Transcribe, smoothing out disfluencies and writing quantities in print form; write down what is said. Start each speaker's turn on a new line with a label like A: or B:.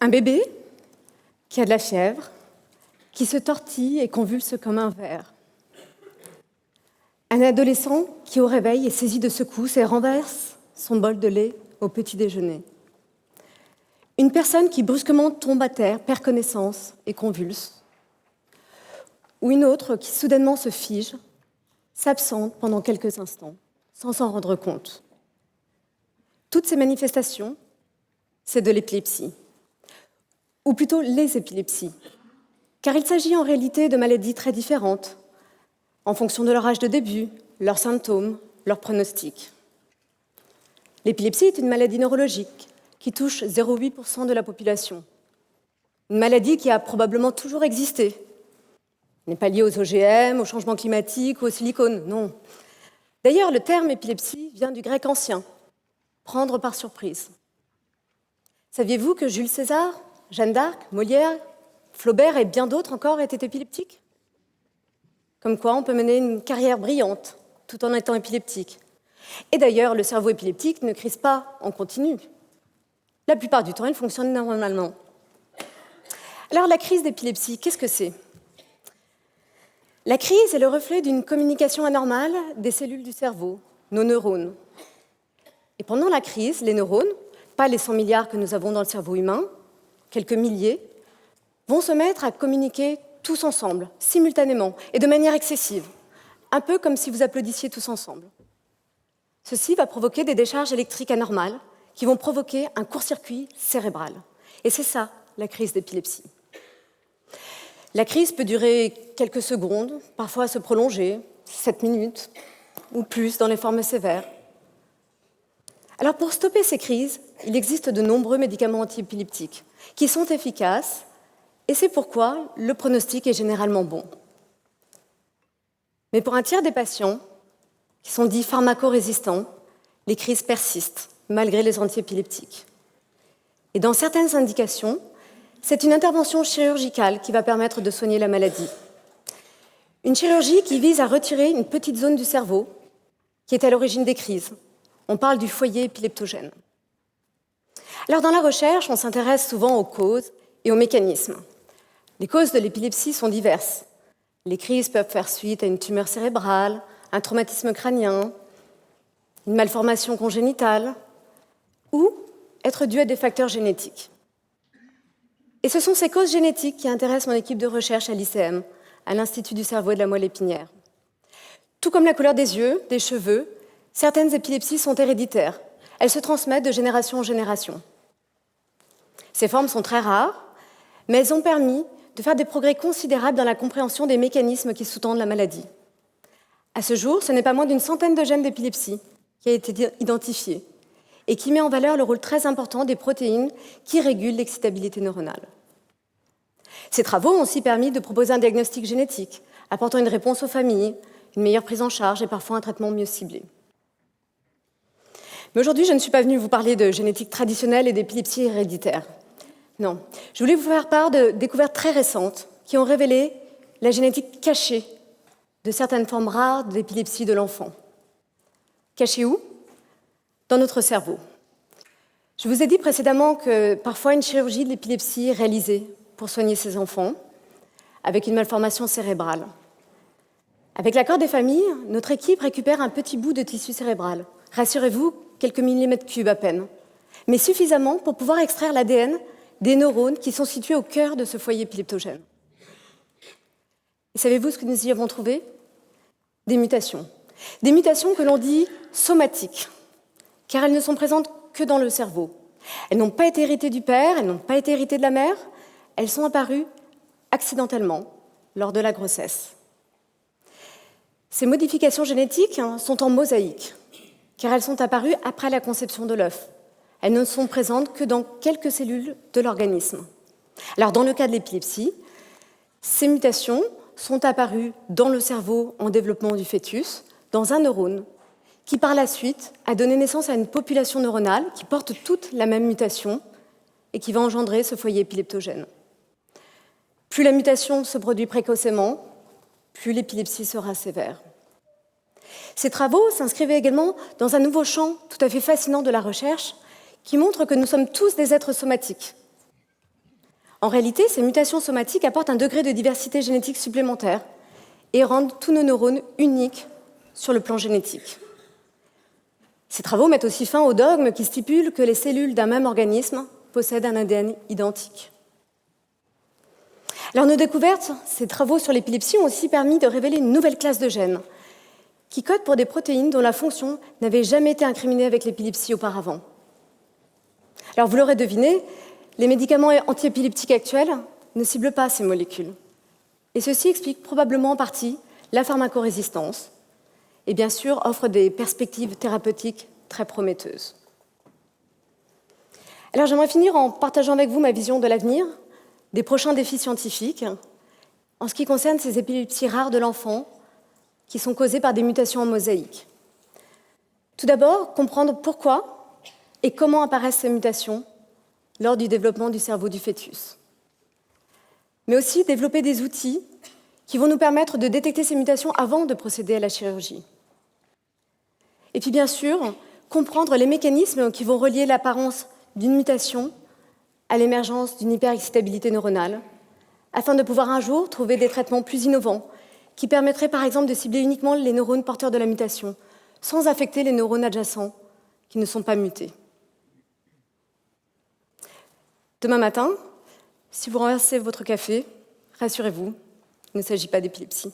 A: Un bébé qui a de la fièvre, qui se tortille et convulse comme un ver. Un adolescent qui, au réveil, est saisi de secousses et renverse son bol de lait au petit déjeuner. Une personne qui brusquement tombe à terre, perd connaissance et convulse. Ou une autre qui soudainement se fige, s'absente pendant quelques instants, sans s'en rendre compte. Toutes ces manifestations, c'est de l'épilepsie. Ou plutôt les épilepsies, car il s'agit en réalité de maladies très différentes, en fonction de leur âge de début, leurs symptômes, leurs pronostics. L'épilepsie est une maladie neurologique qui touche 0,8% de la population. Une maladie qui a probablement toujours existé. Elle n'est pas liée aux OGM, au changement climatique ou au silicone, non. D'ailleurs, le terme épilepsie vient du grec ancien, prendre par surprise. Saviez-vous que Jules César, Jeanne d'Arc, Molière, Flaubert et bien d'autres encore étaient épileptiques? Comme quoi on peut mener une carrière brillante tout en étant épileptique. Et d'ailleurs, le cerveau épileptique ne crise pas en continu. La plupart du temps, il fonctionne normalement. Alors la crise d'épilepsie, qu'est-ce que c'est? La crise est le reflet d'une communication anormale des cellules du cerveau, nos neurones. Et pendant la crise, les neurones, pas les 100 milliards que nous avons dans le cerveau humain, quelques milliers, vont se mettre à communiquer tous ensemble, simultanément, et de manière excessive, un peu comme si vous applaudissiez tous ensemble. Ceci va provoquer des décharges électriques anormales qui vont provoquer un court-circuit cérébral. Et c'est ça, la crise d'épilepsie. La crise peut durer quelques secondes, parfois se prolonger, 7 minutes, ou plus dans les formes sévères. Alors pour stopper ces crises, il existe de nombreux médicaments antiépileptiques qui sont efficaces, et c'est pourquoi le pronostic est généralement bon. Mais pour un tiers des patients, qui sont dits pharmacorésistants, les crises persistent, malgré les antiépileptiques. Et dans certaines indications, c'est une intervention chirurgicale qui va permettre de soigner la maladie. Une chirurgie qui vise à retirer une petite zone du cerveau qui est à l'origine des crises. On parle du foyer épileptogène. Alors dans la recherche, on s'intéresse souvent aux causes et aux mécanismes. Les causes de l'épilepsie sont diverses. Les crises peuvent faire suite à une tumeur cérébrale, un traumatisme crânien, une malformation congénitale, ou être dues à des facteurs génétiques. Et ce sont ces causes génétiques qui intéressent mon équipe de recherche à l'ICM, à l'Institut du cerveau et de la moelle épinière. Tout comme la couleur des yeux, des cheveux, certaines épilepsies sont héréditaires. Elles se transmettent de génération en génération. Ces formes sont très rares, mais elles ont permis de faire des progrès considérables dans la compréhension des mécanismes qui sous-tendent la maladie. À ce jour, ce n'est pas moins d'une centaine de gènes d'épilepsie qui a été identifié et qui met en valeur le rôle très important des protéines qui régulent l'excitabilité neuronale. Ces travaux ont aussi permis de proposer un diagnostic génétique, apportant une réponse aux familles, une meilleure prise en charge et parfois un traitement mieux ciblé. Mais aujourd'hui, je ne suis pas venue vous parler de génétique traditionnelle et d'épilepsie héréditaire. Non, je voulais vous faire part de découvertes très récentes qui ont révélé la génétique cachée de certaines formes rares d'épilepsie de l'enfant. Cachée où? Dans notre cerveau. Je vous ai dit précédemment que parfois une chirurgie de l'épilepsie est réalisée pour soigner ces enfants avec une malformation cérébrale. Avec l'accord des familles, notre équipe récupère un petit bout de tissu cérébral. Rassurez-vous, quelques millimètres cubes à peine, mais suffisamment pour pouvoir extraire l'ADN des neurones qui sont situés au cœur de ce foyer épileptogène. Et savez-vous ce que nous y avons trouvé? Des mutations. Des mutations que l'on dit somatiques, car elles ne sont présentes que dans le cerveau. Elles n'ont pas été héritées du père, elles n'ont pas été héritées de la mère, elles sont apparues accidentellement lors de la grossesse. Ces modifications génétiques sont en mosaïque, car elles sont apparues après la conception de l'œuf. Elles ne sont présentes que dans quelques cellules de l'organisme. Alors, dans le cas de l'épilepsie, ces mutations sont apparues dans le cerveau en développement du fœtus, dans un neurone, qui par la suite a donné naissance à une population neuronale qui porte toute la même mutation et qui va engendrer ce foyer épileptogène. Plus la mutation se produit précocement, plus l'épilepsie sera sévère. Ces travaux s'inscrivaient également dans un nouveau champ tout à fait fascinant de la recherche qui montre que nous sommes tous des êtres somatiques. En réalité, ces mutations somatiques apportent un degré de diversité génétique supplémentaire et rendent tous nos neurones uniques sur le plan génétique. Ces travaux mettent aussi fin au dogme qui stipule que les cellules d'un même organisme possèdent un ADN identique. Alors, nos découvertes, ces travaux sur l'épilepsie ont aussi permis de révéler une nouvelle classe de gènes qui codent pour des protéines dont la fonction n'avait jamais été incriminée avec l'épilepsie auparavant. Alors, vous l'aurez deviné, les médicaments antiépileptiques actuels ne ciblent pas ces molécules. Et ceci explique probablement en partie la pharmacorésistance et bien sûr offre des perspectives thérapeutiques très prometteuses. Alors j'aimerais finir en partageant avec vous ma vision de l'avenir, des prochains défis scientifiques, en ce qui concerne ces épilepsies rares de l'enfant qui sont causées par des mutations en mosaïque. Tout d'abord, comprendre pourquoi et comment apparaissent ces mutations lors du développement du cerveau du fœtus. Mais aussi développer des outils qui vont nous permettre de détecter ces mutations avant de procéder à la chirurgie. Et puis bien sûr, comprendre les mécanismes qui vont relier l'apparence d'une mutation à l'émergence d'une hyperexcitabilité neuronale, afin de pouvoir un jour trouver des traitements plus innovants qui permettraient par exemple de cibler uniquement les neurones porteurs de la mutation, sans affecter les neurones adjacents qui ne sont pas mutés. Demain matin, si vous renversez votre café, rassurez-vous, il ne s'agit pas d'épilepsie.